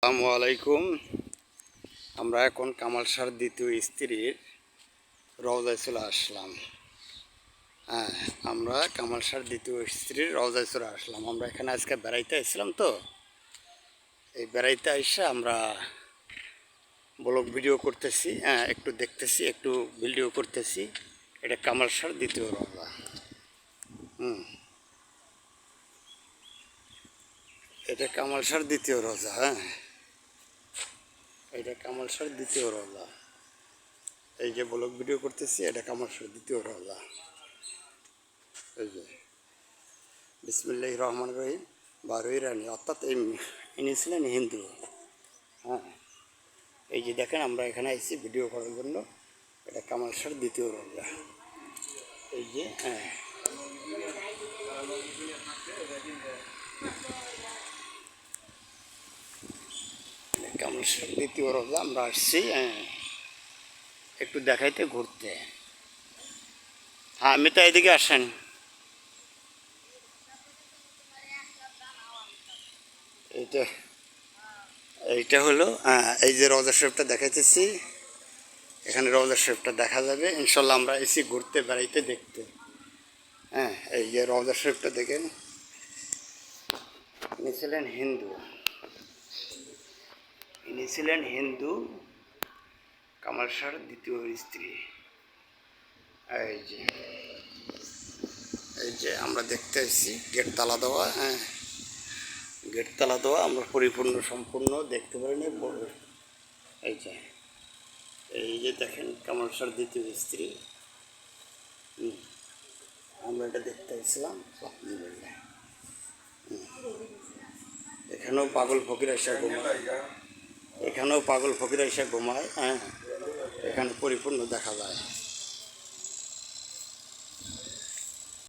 আসসালামু আলাইকুম। আমরা এখন কামাল শাহর দ্বিতীয় স্ত্রীর রওজায় চলে আসলাম। হ্যাঁ, আমরা কামাল শাহর দ্বিতীয় স্ত্রীর রওজায় চলে আসলাম। আমরা এখানে আজকে বেড়াইতে আসছিলাম, তো এই বেড়াইতে এসে আমরা ব্লগ ভিডিও করতেছি। হ্যাঁ, একটু দেখতেছি, একটু ভিডিও করতেছি। এটা কামাল শাহর দ্বিতীয় রওজা। এটা কামাল শাহর দ্বিতীয় রওজা। হ্যাঁ, এটা কামাল শাহর দ্বিতীয় রওজা। এই যে ব্লগ ভিডিও করতেছি, এটা কামাল শাহর দ্বিতীয় রওজা। এই যে বিসমিল্লাহির রহমানির রহিম। বারোই রানী, অর্থাৎ ইনি ছিলেন হিন্দু। হ্যাঁ, এই যে দেখেন, আমরা এখানে এসেছি ভিডিও করার জন্য। এটা কামাল শাহর দ্বিতীয় রওজা। এই যে হ্যাঁ, কামাল শাহর দ্বিতীয় রওজা আমরা আসছি। হ্যাঁ, একটু দেখাইতে, ঘুরতে। হ্যাঁ, আমি তো এদিকে আসেন। এইটা এইটা হলো এই যে রওজা শরীফটা দেখাইতেছি। এখানে রওজা শরীফটা দেখা যাবে ইনশাল্লাহ। আমরা এসি ঘুরতে, বেড়াইতে, দেখতে। হ্যাঁ, এই যে রওজা শরীফটা দেখেন। ইনি ছিলেন হিন্দু, ইনি ছিলেন হিন্দু, কামাল শাহর দ্বিতীয় স্ত্রী। এই যে এই যে আমরা দেখতে এসেছি, গেট তালা দেওয়া। হ্যাঁ, গেট তালা দেওয়া, আমরা পরিপূর্ণ সম্পূর্ণ দেখতে পারিনি। এই যে এই যে দেখেন, কামাল শাহর দ্বিতীয় স্ত্রী। আমরা এটা দেখতে এসেছিলাম। এখানেও পাগল ফকির এসে ঘুমায়, এখানেও পাগল ফকির এসে ঘুমায়। হ্যাঁ, এখানে পরিপূর্ণ দেখা যায়।